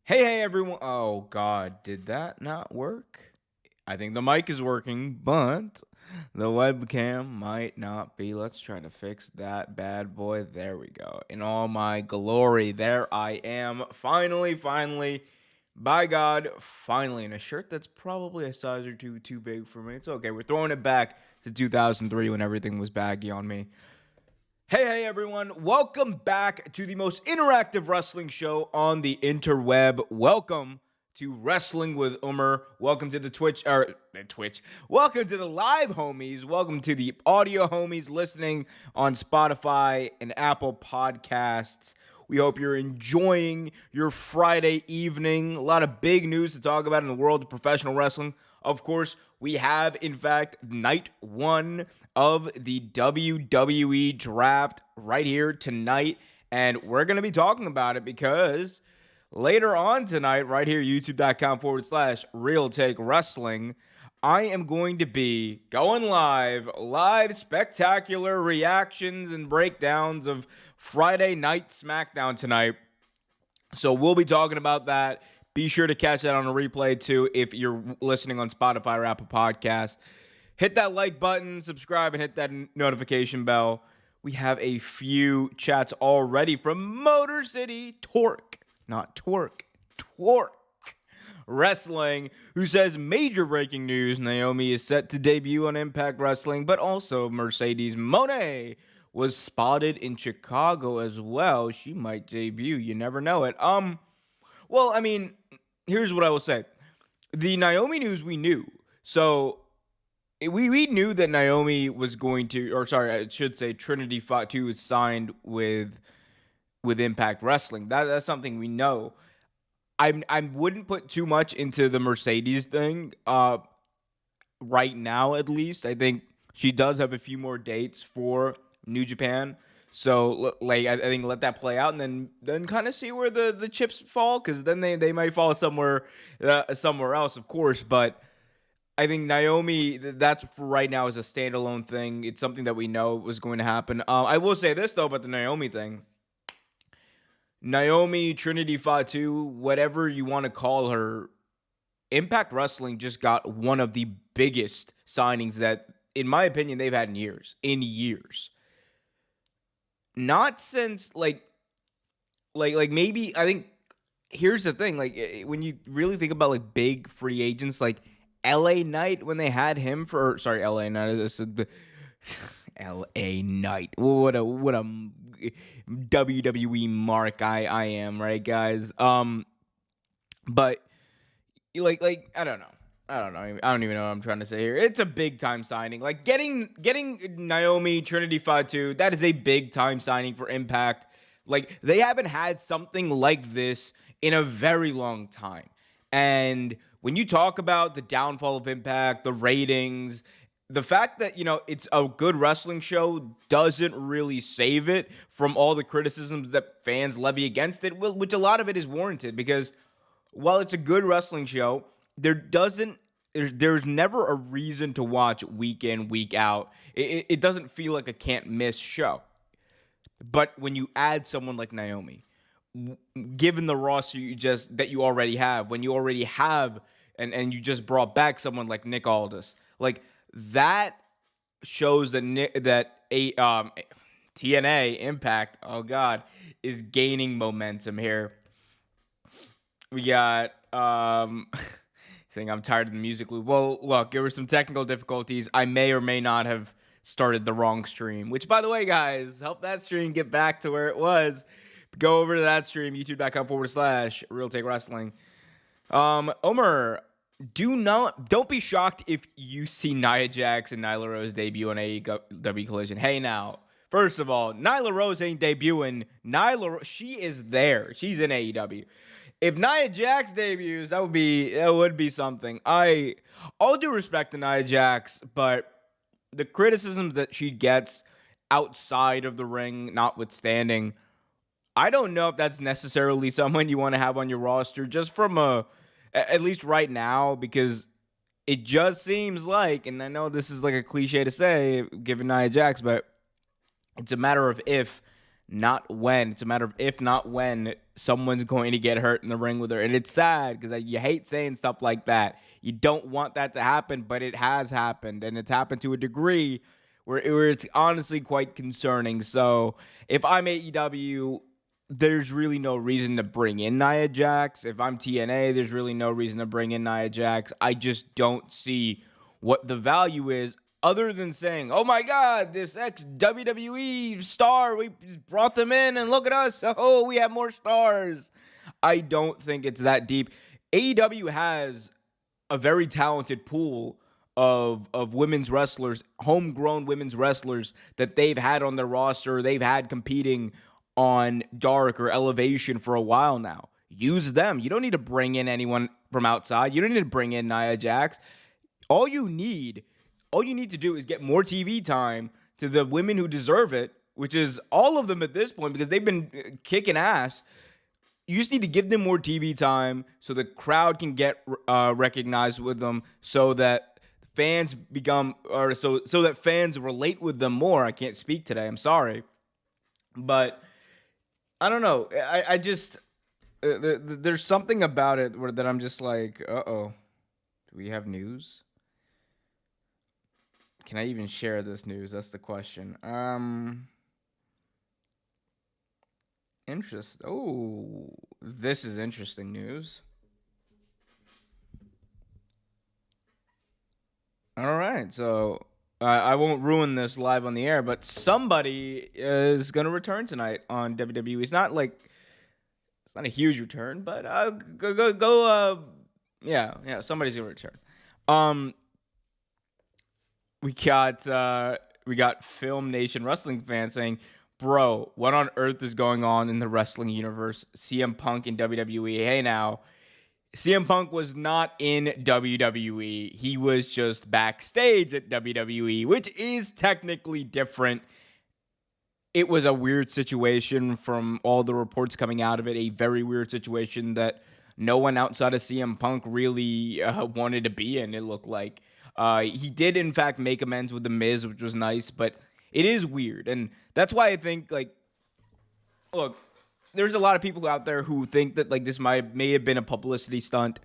Hey, everyone. Oh, God. Did that not work? I think the mic is working, but the webcam might not be. Let's try to fix that bad boy. There we go. In all my glory, there I am. Finally. By God, finally. In a shirt that's probably a size or two too big for me. It's okay. We're throwing it back to 2003 when everything was baggy on me. Hey, everyone. Welcome back to the most interactive wrestling show on the interweb. Welcome to Wrestling with Omer. Welcome to the Twitch. Welcome to the live homies. Welcome to the audio homies listening on Spotify and Apple Podcasts. We hope you're enjoying your Friday evening. A lot of big news to talk about in the world of professional wrestling. Of course, we have, in fact, night one of the WWE draft right here tonight. And we're going to be talking about it because later on tonight, right here, youtube.com/Real Take Wrestling, I am going to be going live spectacular reactions and breakdowns of Friday Night SmackDown tonight. So we'll be talking about that. Be sure to catch that on a replay too if you're listening on Spotify or Apple Podcasts. Hit that like button, subscribe, and hit that notification bell. We have a few chats already from Motor City Torque, not Twerk, Twerk Wrestling, who says major breaking news. Naomi is set to debut on Impact Wrestling, but also Mercedes Moné was spotted in Chicago as well. She might debut. You never know it. Well, I mean, here's what I will say. The Naomi news we knew. So we knew that Naomi was going to, or sorry, I should say Trinity Fatu was signed with Impact Wrestling. That's something we know. I wouldn't put too much into the Mercedes thing right now, at least. I think she does have a few more dates for New Japan. So, like, I think let that play out, and then kind of see where the chips fall, because then they might fall somewhere else, of course. But I think Naomi, that's for right now, is a standalone thing. It's something that we know was going to happen. I will say this though about the Naomi thing. Naomi, Trinity Fatu, whatever you want to call her, Impact Wrestling just got one of the biggest signings that, in my opinion, they've had in years. Not since like maybe, I think, here's the thing, like when you really think about like big free agents, like LA Knight, when they had him for, sorry, LA Knight, I said LA Knight. What a WWE mark I am, right, guys? But like I don't know. I don't even know what I'm trying to say here. It's a big time signing. Like getting Naomi, Trinity Fatu, that is a big time signing for Impact. Like they haven't had something like this in a very long time. And when you talk about the downfall of Impact, the ratings, the fact that, it's a good wrestling show doesn't really save it from all the criticisms that fans levy against it, which a lot of it is warranted, because while it's a good wrestling show, there's never a reason to watch week in, week out. It doesn't feel like a can't miss show. But when you add someone like Naomi, given the roster that you already have, when you already have and you just brought back someone like Nick Aldis, like that shows that TNA Impact, oh God, is gaining momentum here. We got saying I'm tired of the music loop. Well, look, there were some technical difficulties. I may or may not have started the wrong stream, which, by the way, guys, help that stream get back to where it was. Go over to that stream, youtube.com/Real Take Wrestling. Omer, don't be shocked if you see Nia Jax and Nyla Rose debut on AEW Collision. Hey, now, first of all, Nyla Rose ain't debuting. She is there. She's in AEW. If Nia Jax debuts, that would be something. All due respect to Nia Jax, but the criticisms that she gets outside of the ring notwithstanding, I don't know if that's necessarily someone you want to have on your roster, just from at least right now, because it just seems like, and I know this is like a cliche to say given Nia Jax, but it's a matter of if, not when. It's a matter of if, not when, someone's going to get hurt in the ring with her. And it's sad because you hate saying stuff like that. You don't want that to happen, but it has happened. And it's happened to a degree where it's honestly quite concerning. So if I'm AEW, there's really no reason to bring in Nia Jax. If I'm TNA, there's really no reason to bring in Nia Jax. I just don't see what the value is other than saying, oh my God, this ex-WWE star, we brought them in and look at us. Oh, we have more stars. I don't think it's that deep. AEW has a very talented pool of women's wrestlers, homegrown women's wrestlers that they've had on their roster. They've had competing on Dark or Elevation for a while now. Use them. You don't need to bring in anyone from outside. You don't need to bring in Nia Jax. All you need to do is get more TV time to the women who deserve it, which is all of them at this point because they've been kicking ass. You just need to give them more TV time so the crowd can get recognized with them, so that fans so that fans relate with them more. I can't speak today. I'm sorry, but I don't know. I just there's something about it that I'm just like, do we have news? Can I even share this news? That's the question. This is interesting news. All right, so I won't ruin this live on the air, but somebody is going to return tonight on WWE. It's not a huge return, but yeah, somebody's going to return. We got Film Nation Wrestling fans saying, bro, what on earth is going on in the wrestling universe? CM Punk in WWE. Hey now, CM Punk was not in WWE. He was just backstage at WWE, which is technically different. It was a weird situation from all the reports coming out of it. A very weird situation that no one outside of CM Punk really wanted to be in, it looked like. He did, in fact, make amends with The Miz, which was nice, but it is weird. And that's why I think, look, there's a lot of people out there who think that, this may have been a publicity stunt.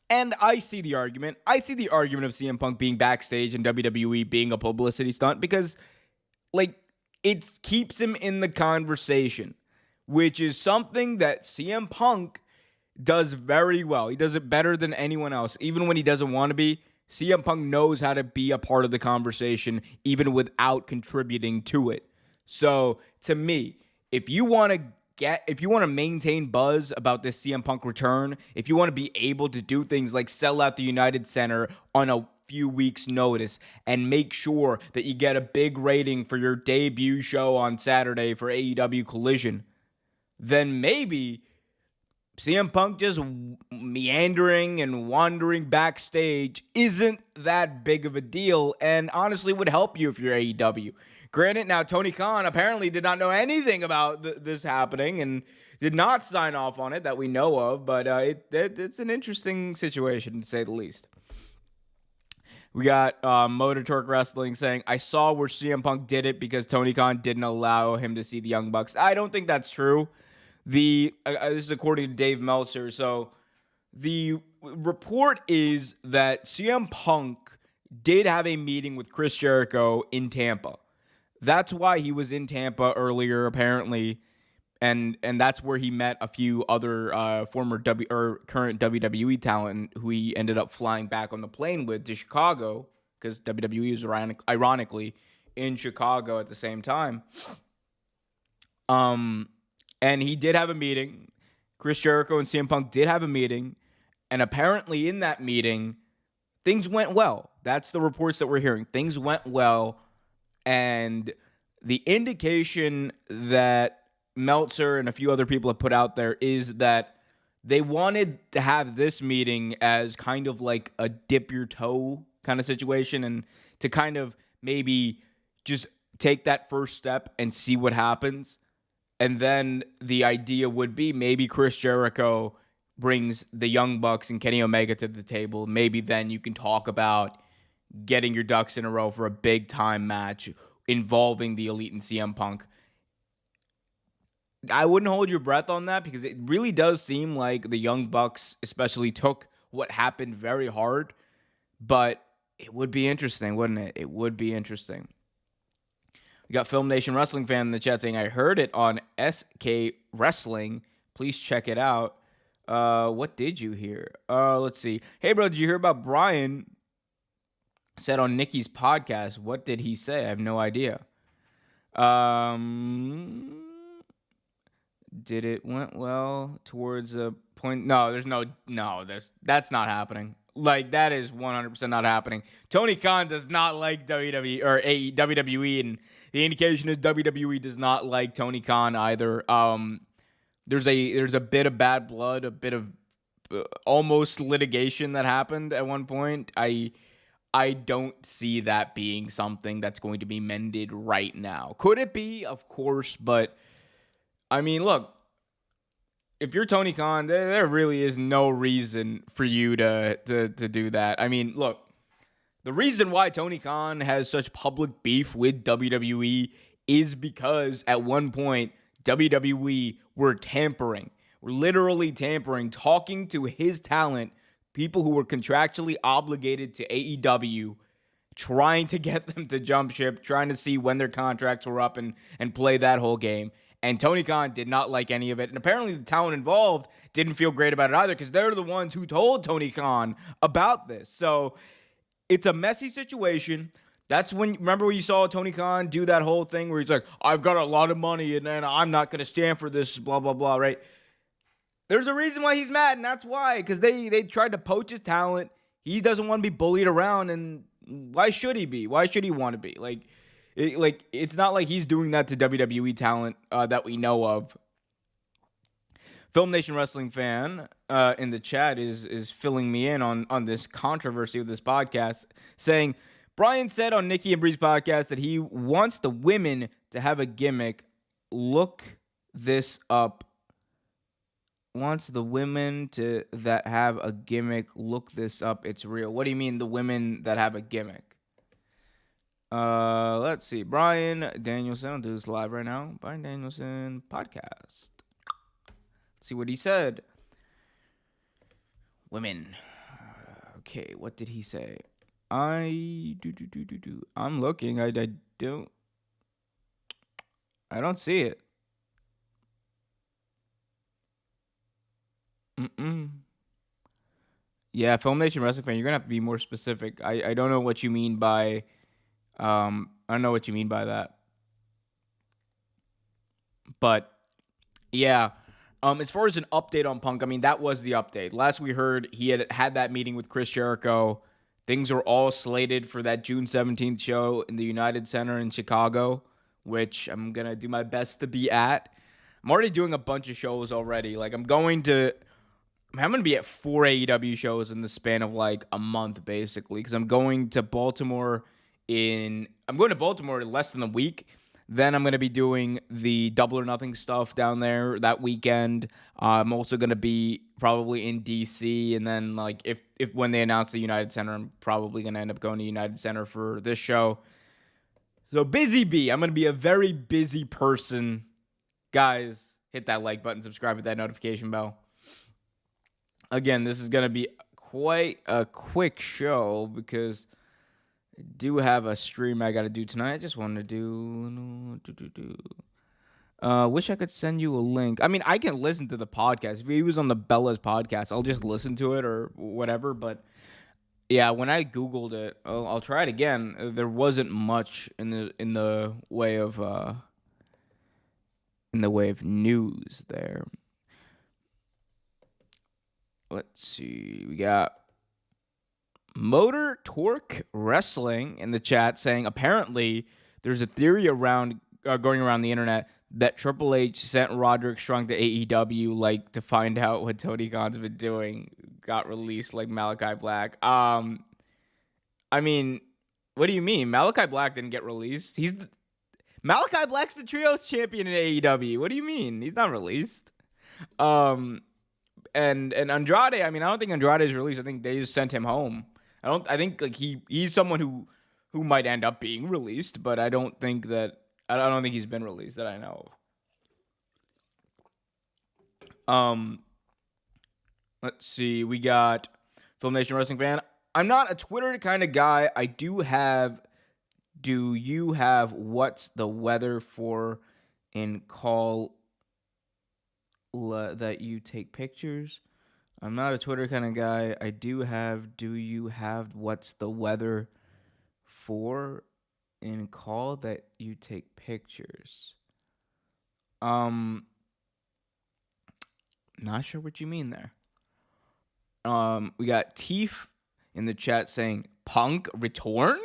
And I see the argument. I see the argument of CM Punk being backstage and WWE being a publicity stunt because, it keeps him in the conversation, which is something that CM Punk does very well. He does it better than anyone else, even when he doesn't want to be. CM Punk knows how to be a part of the conversation even without contributing to it. So, to me, if you want to maintain buzz about this CM Punk return, if you want to be able to do things like sell out the United Center on a few weeks' notice and make sure that you get a big rating for your debut show on Saturday for AEW Collision, then maybe CM Punk just meandering and wandering backstage isn't that big of a deal, and honestly would help you if you're AEW. Granted, now Tony Khan apparently did not know anything about this happening and did not sign off on it that we know of, but it's an interesting situation to say the least. We got Motor Torque Wrestling saying, I saw where CM Punk did it because Tony Khan didn't allow him to see the Young Bucks. I don't think that's true. This is according to Dave Meltzer. So the report is that CM Punk did have a meeting with Chris Jericho in Tampa. That's why he was in Tampa earlier, apparently, and that's where he met a few other former current WWE talent who he ended up flying back on the plane with to Chicago because WWE was ironically in Chicago at the same time. And he did have a meeting. Chris Jericho and CM Punk did have a meeting, and apparently in that meeting, things went well. That's the reports that we're hearing. Things went well, and the indication that Meltzer and a few other people have put out there is that they wanted to have this meeting as kind of like a dip your toe kind of situation and to kind of maybe just take that first step and see what happens. And then the idea would be maybe Chris Jericho brings the Young Bucks and Kenny Omega to the table. Maybe then you can talk about getting your ducks in a row for a big time match involving the Elite and CM Punk. I wouldn't hold your breath on that because it really does seem like the Young Bucks especially took what happened very hard, but it would be interesting, wouldn't it? It would be interesting. We got Film Nation Wrestling fan in the chat saying, I heard it on SK Wrestling. Please check it out. What did you hear? Let's see. Hey, bro, did you hear about Brian said on Nikki's podcast? What did he say? I have no idea. Did it went well towards a point? No, that's not happening. Like, that is 100% not happening. Tony Khan does not like WWE or WWE, and the indication is WWE does not like Tony Khan either. There's a bit of bad blood, a bit of almost litigation that happened at one point. I don't see that being something that's going to be mended right now. Could it be? Of course, but I mean, look, if you're Tony Khan, there really is no reason for you to do that. I mean, look, the reason why Tony Khan has such public beef with WWE is because at one point WWE were literally tampering, talking to his talent, people who were contractually obligated to AEW, trying to get them to jump ship, trying to see when their contracts were up and play that whole game. And Tony Khan did not like any of it. And apparently the talent involved didn't feel great about it either because they're the ones who told Tony Khan about this. So it's a messy situation. That's when, remember when you saw Tony Khan do that whole thing where he's like, I've got a lot of money and I'm not going to stand for this, blah, blah, blah, right? There's a reason why he's mad, and that's why. Because they tried to poach his talent. He doesn't want to be bullied around, and why should he be? Why should he want to be? It's not like he's doing that to WWE talent that we know of. Film Nation Wrestling fan in the chat is filling me in on this controversy with this podcast, saying, Brian said on Nikki and Bree's podcast that he wants the women to have a gimmick. Look this up. Wants the women that have a gimmick. Look this up. It's real. What do you mean the women that have a gimmick? Let's see. Brian Danielson. I'll do this live right now. Brian Danielson podcast. Let's see what he said. Women. Okay, what did he say? I'm looking. I don't see it. Yeah, Film Nation Wrestling fan, you're gonna have to be more specific. I don't know what you mean by I don't know what you mean by that. But yeah, as far as an update on Punk, I mean, that was the update. Last we heard, he had that meeting with Chris Jericho. Things were all slated for that June 17th show in the United Center in Chicago, which I'm gonna do my best to be at. I'm already doing a bunch of shows already. Like, I'm going to be at 4 AEW shows in the span of like a month, basically, because I'm going to Baltimore in less than a week. Then I'm going to be doing the Double or Nothing stuff down there that weekend. I'm also going to be probably in DC, and then like if when they announce the United Center, I'm probably going to end up going to United Center for this show. So busy bee. I'm going to be a very busy person. Guys, hit that like button, subscribe, hit that notification bell. Again, this is going to be quite a quick show because I do have a stream I got to do tonight. I just wanted to wish I could send you a link. I mean, I can listen to the podcast. If he was on the Bella's podcast, I'll just listen to it or whatever. But yeah, when I Googled it, I'll try it again. There wasn't much in the way of news there. Let's see. We got Motor Torque Wrestling in the chat saying apparently there's a theory around going around the internet that Triple H sent Roderick Strong to AEW like to find out what Tony Khan's been doing. Got released like Malachi Black. I mean, what do you mean? Malachi Black didn't get released. Malachi Black's the trios champion in AEW. What do you mean? He's not released. And Andrade, I mean, I don't think Andrade is released. I think they just sent him home. I think like he's someone who might end up being released, but I don't think he's been released that I know of. Um, let's see. We got Film Nation Wrestling Fan. I'm not a Twitter kind of guy. I do have. Do you have what's the weather for in call that you take pictures? I'm not a Twitter kind of guy. I do have. Do you have what's the weather for in call that you take pictures? Not sure what you mean there. We got Teef in the chat saying Punk return.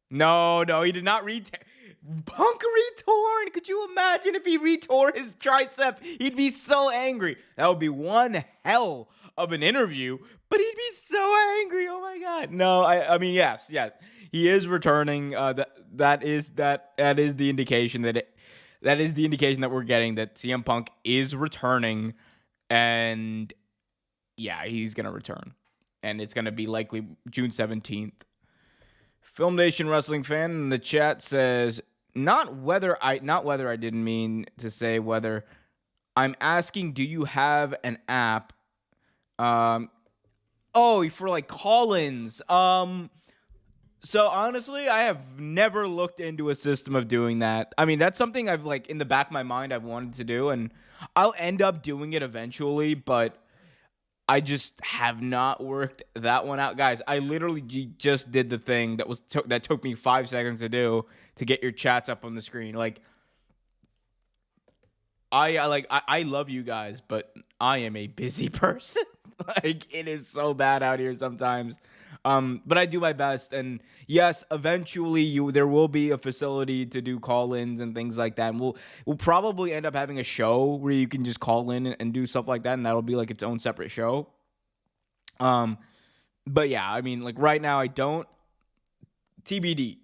No, he did not Punk retorn. Could you imagine if he retore his tricep? He'd be so angry. That would be one hell of an interview, but he'd be so angry. Oh my god. No, I mean yes. He is returning. That is the indication that is the indication that we're getting that CM Punk is returning, and yeah, he's gonna return, and it's gonna be likely June 17th. Film Nation Wrestling Fan in the chat says, not whether I didn't mean to say whether. I'm asking, do you have an app? For like call-ins. So honestly, I have never looked into a system of doing that. I mean, that's something I've like in the back of my mind I've wanted to do, and I'll end up doing it eventually, but I just have not worked that one out. Guys, I literally just did the thing that took me 5 seconds to do to get your chats up on the screen. Like I love you guys, but I am a busy person. Like it is so bad out here sometimes. But I do my best, and yes, eventually there will be a facility to do call-ins and things like that. And we'll probably end up having a show where you can just call in and do stuff like that, and that'll be like its own separate show. But yeah, I mean, like right now I don't. TBD.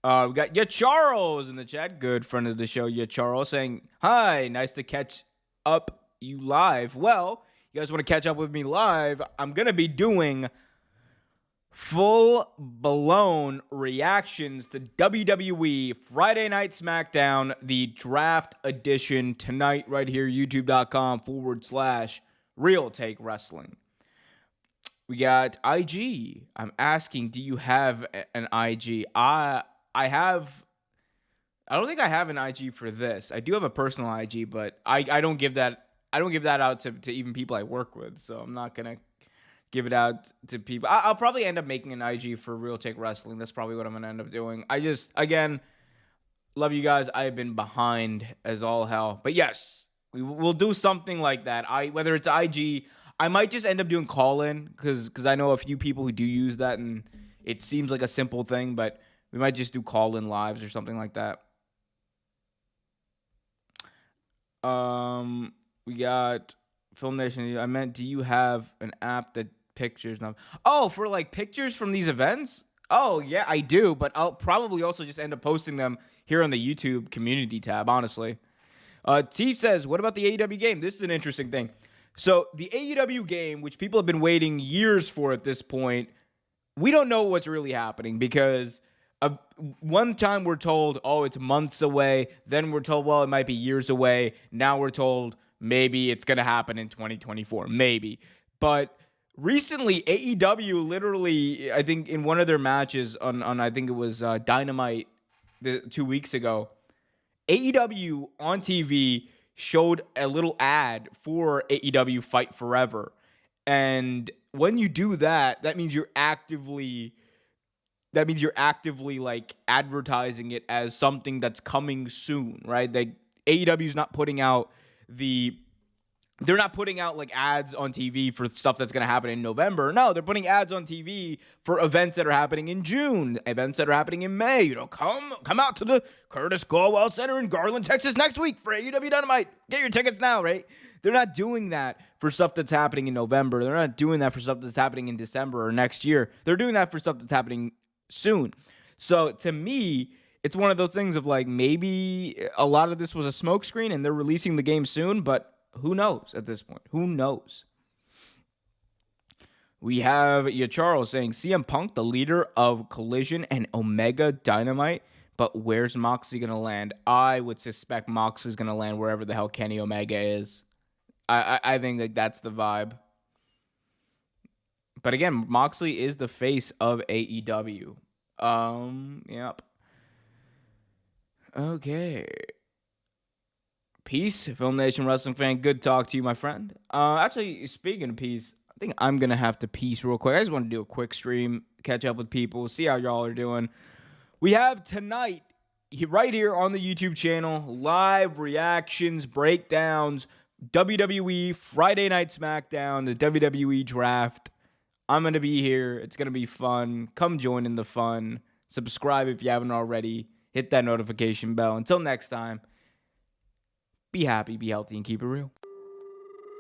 We got Charles in the chat, good friend of the show, Charles, saying, "Hi, nice to catch up you live." Well, you guys want to catch up with me live? I'm going to be doing full-blown reactions to WWE Friday Night SmackDown, the draft edition tonight right here, youtube.com/Real Take Wrestling. We got IG. I'm asking, do you have an IG? I don't think I have an IG for this. I do have a personal IG, but I don't give that out to even people I work with. So I'm not gonna give it out to people. I'll probably end up making an IG for Real Take Wrestling. That's probably what I'm gonna end up doing. I just, again, love you guys. I've been behind as all hell, but yes, we'll do something like that. Whether it's IG, I might just end up doing call-in because I know a few people who do use that, and it seems like a simple thing, but we might just do call-in lives or something like that. We got Film Nation. I meant, do you have an app that pictures? For like pictures from these events? Oh, yeah, I do, but I'll probably also just end up posting them here on the YouTube community tab, honestly. Teef says, what about the AEW game? This is an interesting thing. So the AEW game, which people have been waiting years for at this point, we don't know what's really happening because one time we're told, oh, it's months away. Then we're told, well, it might be years away. Now we're told maybe it's going to happen in 2024. Maybe. But recently, AEW literally, I think in one of their matches on I think it was Dynamite 2 weeks ago, AEW on TV showed a little ad for AEW Fight Forever. And when you do that, that means you're actively like advertising it as something that's coming soon, right? AEW is not putting out they're not putting out like ads on TV for stuff that's going to happen in November. No, they're putting ads on TV for events that are happening in June, events that are happening in May. You know, come out to the Curtis Galwell Center in Garland, Texas next week for AEW Dynamite. Get your tickets now, right? They're not doing that for stuff that's happening in November. They're not doing that for stuff that's happening in December or next year. They're doing that for stuff that's happening soon. So to me, it's one of those things of like maybe a lot of this was a smokescreen and they're releasing the game soon, but who knows at this point? Who knows? We have Charles saying CM Punk, the leader of Collision and Omega Dynamite, But where's Moxley going to land? I would suspect Moxley's going to land wherever the hell Kenny Omega is. I think like that's the vibe. But again, Moxley is the face of AEW. Yep. Okay. Peace, Film Nation Wrestling fan. Good talk to you, my friend. Actually, speaking of peace, I think I'm gonna have to peace real quick. I just want to do a quick stream, catch up with people, see how y'all are doing. We have tonight, right here on the YouTube channel, live reactions, breakdowns, WWE Friday Night SmackDown, the WWE Draft. I'm going to be here. It's going to be fun. Come join in the fun. Subscribe if you haven't already. Hit that notification bell. Until next time, be happy, be healthy, and keep it real.